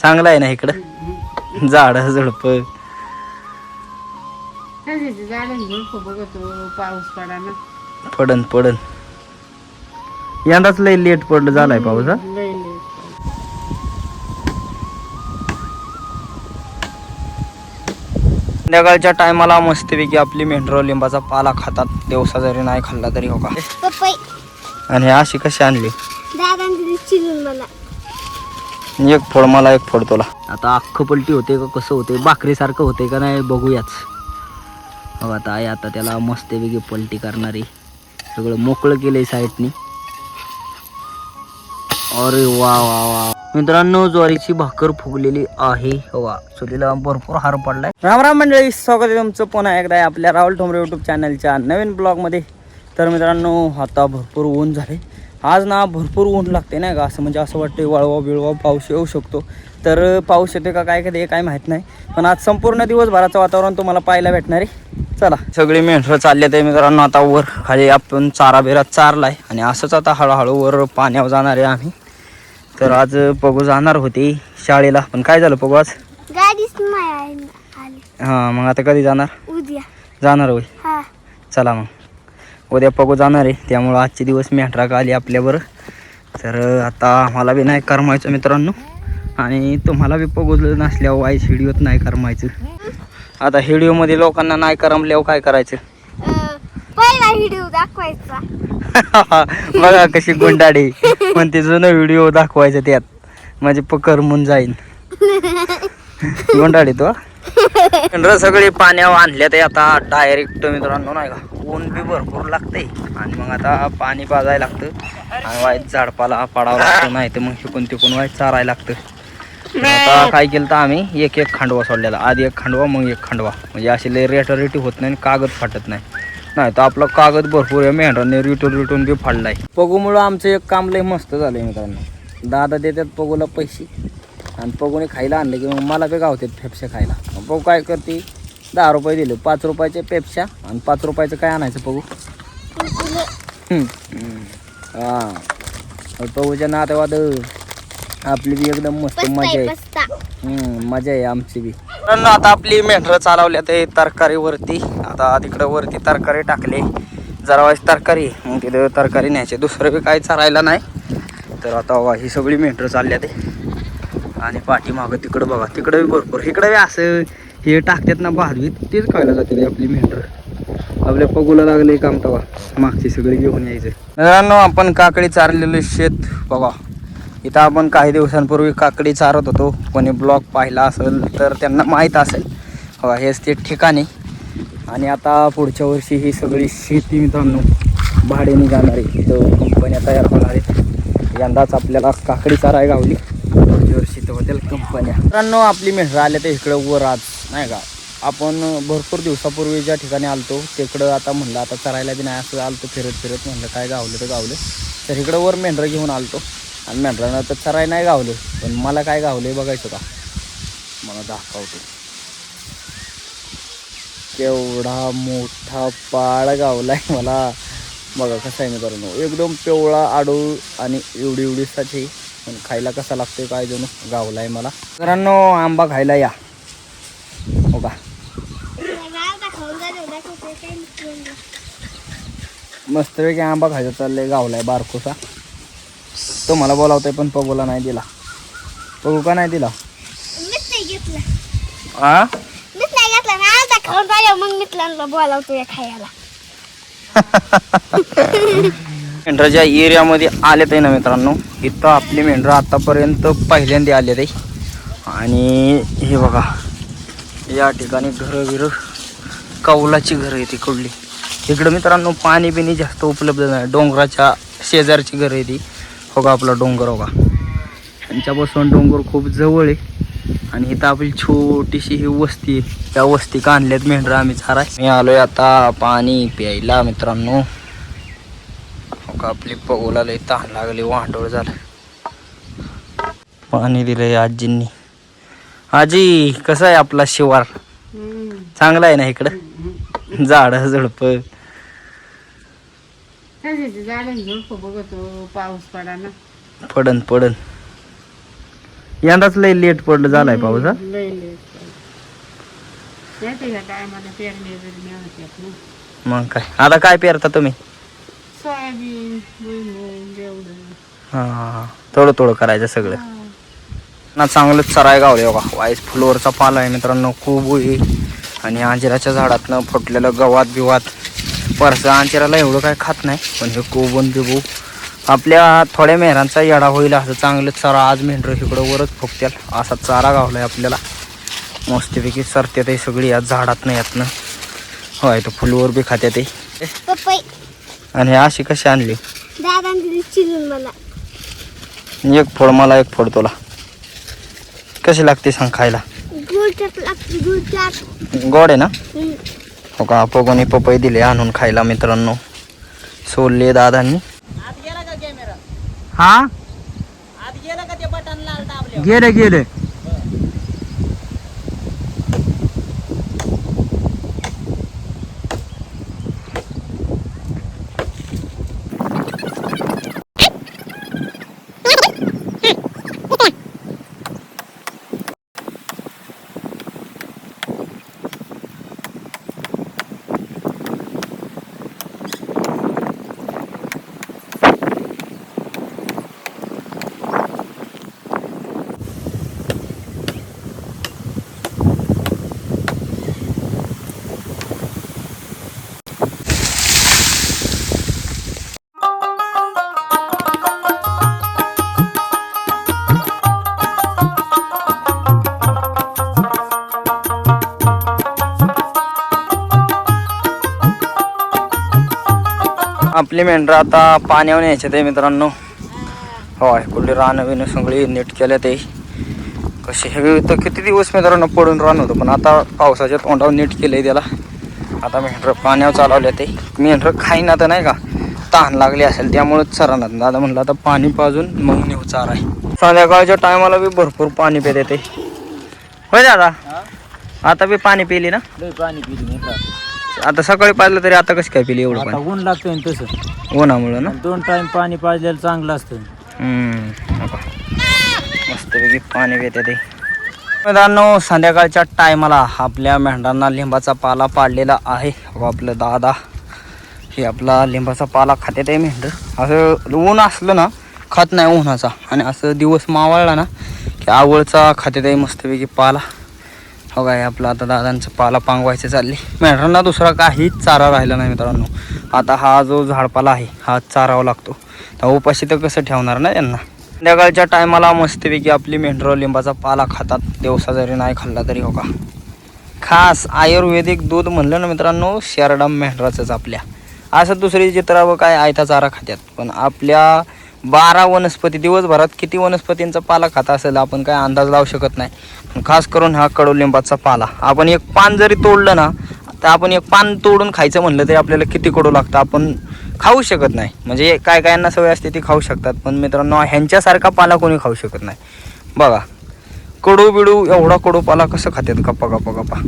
चांगलं आहे ना इकडं झाड झुडप पाऊस पडा ना पडन पडन यंदाच लय लेट पडलं झालाय पाऊस हा. लय लेट संध्याकाळच्या टायमाला मस्तपैकी आपली मेंढरं लिंबाचा पाला खातात दिवसा जरी नाही खाल्ला तरी हो का. पपई आणि अशी कशी आणली दादांनी चिरून मला एक फोड मला एक फोड तुला. आता अख्खं पलटी होते का कसं होते भाकरी सारखं होते का नाही बघूयाच. हो आता आहे आता त्याला मस्तपैकी पलटी करणारी सगळं मोकळं केलंय साईडनी. अरे वा वा वा मित्रांनो ज्वारीची भाकर फुगलेली आहे. वा चुलीला भरपूर हार पडलाय. राम राम मंडळी, स्वागत आहे तुमचं पुन्हा एकदा आपल्या राहुल ठोंबरे यूट्यूब चॅनलच्या नवीन ब्लॉगमध्ये. तर मित्रांनो आता भरपूर ऊन झाले आज ना, भरपूर ऊन लागते नाही का. असं म्हणजे असं वाटतं वळवा बिळवा पाऊस येऊ शकतो. तर पाऊस येते का काय कधी काय माहीत नाही, पण आज संपूर्ण दिवसभराचं वातावरण तुम्हाला पाहायला भेटणार आहे. चला सगळी मेंढरं चालले ते मित्रांनो. आता वर खाली आपण चारा बिरा चारलाय आणि असंच आता हळूहळू वर पाण्यावर जाणार आहे आम्ही. तर आज पगू जाणार होते शाळेला, पण काय झालं पगू आज गाडीच नाही आली. हां मग आता कधी जाणार उद्या जाणार होय. हा चला मग उद्या पगू जाणार आहे त्यामुळं आजचे दिवस मेंढरा का आली आपल्यावर. तर आता मला बी नाही करमायचं मित्रांनो आणि तुम्हाला बी पगोजलं नसल्यावर वाईस व्हिडिओत नाही करमायचं. आता व्हिडिओमध्ये लोकांना नाही करमल्यावर काय करायचं पहिला व्हिडिओ दाखवायचा. बघा कशी गुंडाडी म्हणते जुनं व्हिडिओ दाखवायचं त्यात म्हणजे पकरमून जाईन. गुंडाडी तो सगळे पाण्यावर आणल्या ते आता डायरेक्ट मित्रांनो नाही का. ऊन बी भरपूर लागते आणि मग आता पाणी पाजायला लागतं आणि वाईट झाडपाला पाडावं लागतं, नाही तर मग शिकून तिकून वाईट चारायला लागतं. आता काय केलं तर आम्ही एक एक खांडवा सोडलेला, आधी एक खांडवा मग एक खांडवा, म्हणजे अशी लय रेटरेटी होत नाही कागद फाटत नाही. नाही तर आपला कागद भरपूर आहे मेंढराने रिटून बी फाडलाय. पगूमुळं आमचं एक काम लय मस्त झालंय मित्रांनो. दादा देतात पगूला पैसे आणि पगूने खायला आणले की मग मला बी गावतात पेप्स्या खायला. पगू काय करते 10 रुपये दिले 5 रुपयाचे पेप्स्या आणि 5 रुपयाचं काय आणायचं पगू. हां पगूच्या नातेवाद आपली बी एकदम मस्त मजा आहे. मजा आहे आमची बी. आता आपली मेंढरं चालवल्या ते तरकारीवरती. आता तिकडं वरती तरकारी टाकले जरा वाईस तरकारी, मग तिथं तरकारी न्यायचे दुसरं बी काही चालायला नाही. तर आता ही सगळी मेंढरं चालल्या ते आणि पाठीमागं तिकडं बघा तिकडं बी भरपूर इकडं बी असं हे टाकतात ना भाजवीत तेच खायला जाते ते आपली मेंढरं. आपल्या पगूला लागले काम तवा मागची सगळी घेऊन यायचं. मित्रांनो आपण काकडी चारलेलं शेत बघा. इथं आपण काही दिवसांपूर्वी काकडी चारत होतो. कोणी ब्लॉग पाहिला असेल तर त्यांना माहीत असेल बघा हेच ते ठिकाणी. आणि आता पुढच्या वर्षी ही सगळी शेती मित्रांनो भाड्याने जाणार आहे. तिथं कंपन्या तयार होणार आहेत. यंदाच आपल्याला काकडी चाराय गावली, पुढच्या वर्षी तर होतील कंपन्या. मित्रांनो आपली मेंढरं आल्या तर इकडं वर आज नाही का. आपण भरपूर दिवसापूर्वी ज्या ठिकाणी आलतो तिकडं आता म्हणलं आता चरायला बी नाही असं आलतो फिरत म्हणलं काय गावलं तर गावलं. तर इकडं वर मेंढरं घेऊन आलतो आणि मेंढरानं तर चराय नाही गावलं, पण मला काय गावलं बघायचं का. मला दाखवतो केवढा मोठा पाळ गावलाय मला. बघा कसा आहे मित्रांनो एकदम पिवळा आडूळ आणि एवढीसाठी, पण खायला कसा लागतोय काय जणू गावलाय मला. मित्रांनो आंबा खायला या हो का. मस्तपैकी आंबा खायचा चाललंय गावलाय बारकोसा. तो मला बोलावतोय पण पगूला नाही दिला. पगू का नाही दिला हा मग मित्रांना बोलावतोय खायला. मेंढराच्या एरियामध्ये आलेत आहे ना मित्रांनो. इथं आपली मेंढरं आतापर्यंत पहिल्यांदा आले ते. आणि हे बघा या ठिकाणी घरं बिरं कौलाची घरं आहे तिकडली. इकडं मित्रांनो पाणी बिणी जास्त उपलब्ध नाही. डोंगराच्या शेजारची घरं आहे ती. हो का आपला डोंगर हो का. त्यांच्यापासून डोंगर खूप जवळ आहे आणि इथं आपली छोटीशी ही वस्ती आहे. त्या वस्ती का आणल्यात मेंढरं आम्ही चाराय. मी आलोय आता पाणी प्यायला मित्रांनो. हो का आपली पगोला लई तहान लागली वांडोळ झालं. पाणी दिलंय आजींनी. आजी कसं आहे आपला शिवार चांगला आहे ना इकडं झाड झुडप झाड झुडप बघतो पाऊस पडा ना पडन यंदाच लय लेट पडलं झालाय पाऊस हा. लय लेट नाही ह्या टायमाला पेरणी जरी मिळत ना. मग काय आता काय पेरता तुम्ही? सोयाबीन भुईमूग एवढं. हा थोडं थोडं करायचं सगळं ना. चांगलंच चराय गावले बघा. वाईस फ्लोअरचा पाला आहे मित्रांनो खूप आहे. आणि अंजिराच्या झाडातनं फुटलेलं गवात बिवात परसं अंजिराला एवढं काय खात नाही. पण हे कोबन बिबू आपल्या थोड्या मेहरांचा येडा होईल असं चांगलं चारा. आज मेंढरं इकडं वरच फुकत्याल असा चारा गावलाय आपल्याला. मस्तपैकी सरते ते सगळी या झाडातनं यातनं. होय तो फुलवर बी खात्या ते. पपई आणि हे अशी कशी आणली? दादाने दिली चिरून मला. एक फोड मला एक फोड तुला. कशी लागते सांग खायला? गुळचाट लागते गुळचाट. गोड आहे ना? हो का. पगोनी पपई दिले आणून खायला मित्रांनो. सोलले दादांनी. हा गेले गेले. आपली मेंढरं आता पाण्यावर यायचे ते मित्रांनो. होय कुठली रानं बिनं सगळी नीट केलं ते. कसे हे तर किती दिवस मित्रांनो पडून रान होतं. पण आता पावसाच्या तोंडावर नीट केलंय त्याला. आता मेंढरं पाण्यावर चालवले ते. मेंढरं खाईना तर नाही का तहान लागली असेल त्यामुळेच चरानात. दादा म्हणलं आता पाणी पाजून मग नेऊ चारा आहे. संध्याकाळच्या टायमाला बी भरपूर पाणी पिते ते. होय दादा आता बी पाणी पिली ना? पाणी पिली आता सकाळी पाजलं तरी आता कसं काय पिली एवढं आता पाणी? ऊन लागतंय ना तसं. उन्हामुळं ना. 2 टाइम पाणी पाजलेलं चांगलं असतं. मस्तपैकी पाणी पिते ते. मित्रांनो संध्याकाळच्या टायमाला आपल्या मेंढरांना लिंबाचा पाला पाडलेला आहे. आपलं दादा हे आपला लिंबाचा पाला खाते ते मेंढर. असं ऊन असलं ना खात नाही उन्हाचा. आणि असं दिवस मावळला ना की आवळचा खाते ते मस्तपैकी पाला. हो काय आपलं आता दादांचं पाला पांगवायचं चालले. मेंढरांना दुसरा काहीच चारा राहिला नाही मित्रांनो. आता हा जो झाडपाला आहे हा चारावा लागतो. तर उपाशी तर कसं ठेवणार ना यांना. संध्याकाळच्या टायमाला मस्तपैकी आपली मेंढरं लिंबाचा पाला खातात. दिवसा जरी नाही खाल्ला तरी. हो का. खास आयुर्वेदिक दूध म्हणलं ना मित्रांनो शेरडाम मेंढराचंच आपल्या. असं दुसरी चित्रावं काय आयता चारा खात्यात. पण आपल्या 12 वनस्पती दिवसभरात किती वनस्पतींचा पाला खात असेल आपण काय अंदाज लावू शकत नाही. पण खास करून हा कडुलिंबाचा पाला. आपण एक पान जरी तोडलं ना तर आपण एक पान तोडून खायचं म्हणलं तरी आपल्याला किती कडू लागतं आपण खाऊ शकत नाही. म्हणजे काय कायांना सवय असते ती खाऊ शकतात. पण मित्रांनो ह्यांच्यासारखा पाला कोणी खाऊ शकत नाही. बघा कडू बिडू एवढा कडू पाला कसं खात्यात गप्पा गप्पा गप्पा.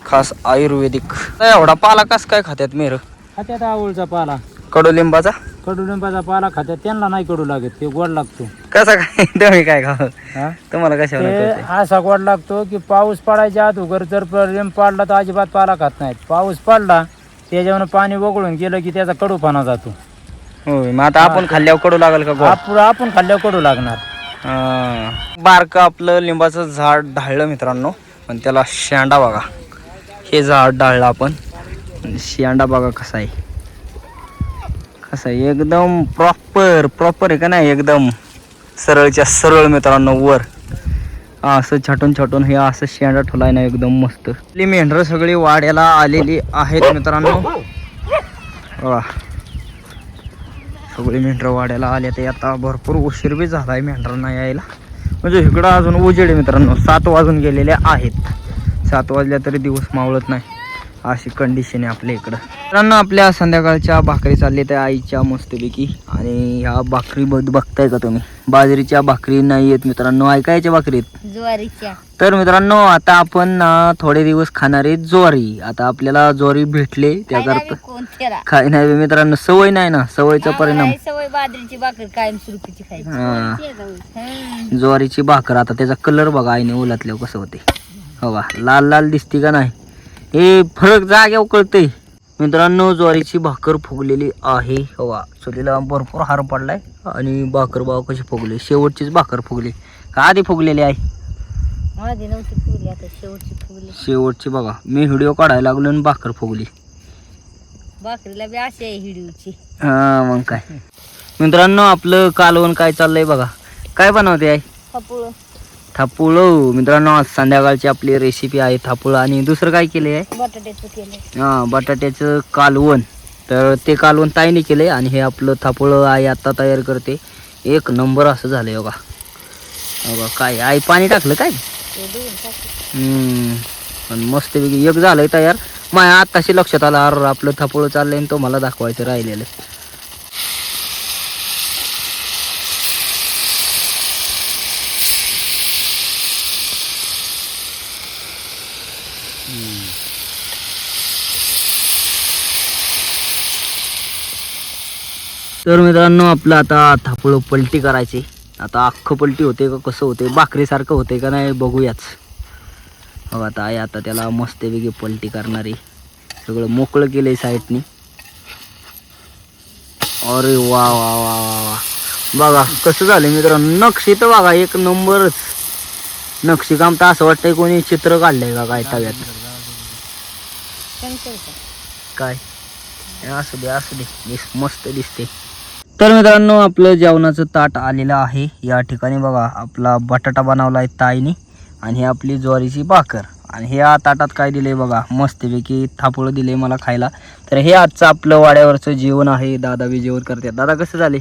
खास आयुर्वेदिक एवढा पाला कसं काय खात्यात मेर? खात्यात आवळचा पाला कडुलिंबाचा. कडुलिंबाचा पाला खात्यात. त्यांना नाही कडू लागत. ते गोड लागतो. कसा काय तुम्ही काय खाऊ? हा तुम्हाला कशावर ते कळतंय? असा गोड लागतो की पाऊस पडायच्या अगोदर जर लिंब पाडला तर अजिबात पाला खात नाहीत. पाऊस पडला त्याच्यावर पाणी वगळून गेलं की त्याचा कडूपणा जातो. होय मग आता आपण खाल्ल्यावर कडू लागेल का गोड? आपण खाल्ल्यावर कडू लागणार. बारकं आपलं लिंबाचं झाड ढाळलं मित्रांनो. पण त्याला शेंडा बघा. हे झाड ढाळलं आपण. शेंडा बघा कसा आहे. कसा आहे एकदम प्रॉपर आहे का नाही. एकदम सरळच्या सरळ मित्रांनो वर असं छाटून हे असं शेंडा ठेवलाय ना एकदम मस्त. आपली मेंढरं सगळी वाड्याला आलेली आहेत मित्रांनो. वा सगळी मेंढरं वाड्याला आले ते. आता भरपूर उशीर बी झालाय मेंढरांना यायला. म्हणजे इकडं अजून उजेड मित्रांनो. 7 वाजून गेलेले आहेत. 7 वाजल्या तरी दिवस मावळत नाही. अशी कंडिशन आहे आपल्या इकडं. मित्रांनो आपल्या संध्याकाळच्या भाकरी चालली त्या आईच्या मस्तपैकी. आणि ह्या भाकरी बघताय का तुम्ही, बाजरीच्या भाकरी नाही आहेत मित्रांनो, ऐकायच्या भाकरी आहेत ज्वारीच्या. तर मित्रांनो आता आपण ना थोडे दिवस खाणार आहे ज्वारी. आता आपल्याला ज्वारी भेटले त्याकरता कोणत्या काय नाही मित्रांनो, सवय नाही ना, सवयीचा परिणाम. सवय बाजरीची भाकर कायम स्वरूपीची खायची. हा. ज्वारीची भाकर आता त्याचा कलर बघा आईने ओलातल्यावर कसं होते. हो का, लाल लाल दिसते का नाही हे फरक जाग्यावर कळतंय मित्रांनो. ज्वारीची भाकर फुगलेली आहे. हो का, चुलीला भरपूर हार पडलाय आणि भाकर बाव कशी फुगली, शेवटचीच भाकर फुगली का आधी फुगलेली आहे? आधी नव्हती फुगली, आता शेवटची फुगली. शेवटची बघा, मी व्हिडिओ काढायला लागलो आणि भाकर फुगली. भाकरीला बी अशी आहे हिडीवची. हा मग काय मित्रांनो, आपलं कालवण काय चाललंय बघा. काय बनवते आहे? थापूळ. थापूळ मित्रांनो, आज संध्याकाळची आपली रेसिपी आहे थापूळ. आणि दुसरं काय केले आहे? बटाट्याचं केलं. हा, बटाट्याचं कालवण. तर ते कालवण ताईने केले आणि हे आपलं थापूळ आई आता तयार करते. एक नंबर असं झालंय बघा. बघा काय आई पाणी टाकलं काय? पण मस्तपैकी एक झालंय तयार. माझ्या आत्ताशी लक्षात आलं, अरे आपलं थापूळ चाललंय आणि तो मला दाखवायचं राहिलेलं. तर मित्रांनो आपलं आता थापूळ पलटी करायची. आता अख्खं पलटी होते का कसं होते, भाकरीसारखं होते का नाही बघूयाच. हो आता आहे, आता त्याला मस्तपैकी पलटी करणारी. सगळं मोकळं केलंय साईडनी. अरे वा वा वा वा वा, बघा कसं झालं मित्रांनो. नक्षी तर बघा एक नंबरच. नक्षीकाम तर असं वाटतंय कोणी चित्र काढलंय का काय तव्यात. काय असू दे असू दे, मस्त दिसते. तर मित्रांनो आपलं जेवणाचं ताट आलेलं आहे. या ठिकाणी बघा आपला बटाटा बनवला आहे ताईने आणि ही आपली ज्वारीची भाकर. आणि हे ताटात काय दिले बघा, मस्तपैकी थापूळ दिले मला खायला. तर हे आजचं आपलं वाड्यावरचं जेवण आहे. दादा बी जेवण करतात. दादा कसं झाले?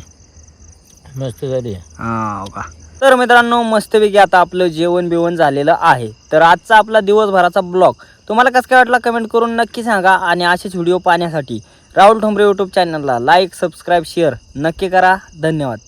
मस्त झाली. हा का. तर मित्रांनो मस्तपैकी आता आपलं जेवण बिवण झालेलं आहे. तर आजचा आपला दिवसभराचा ब्लॉग तुम्हाला कसं काय वाटला कमेंट करून नक्की सांगा. आणि असेच व्हिडिओ पाहण्यासाठी राहुल ठोंबरे यूट्यूब चॅनलला लाईक सबस्क्राईब शेअर नक्की करा. धन्यवाद.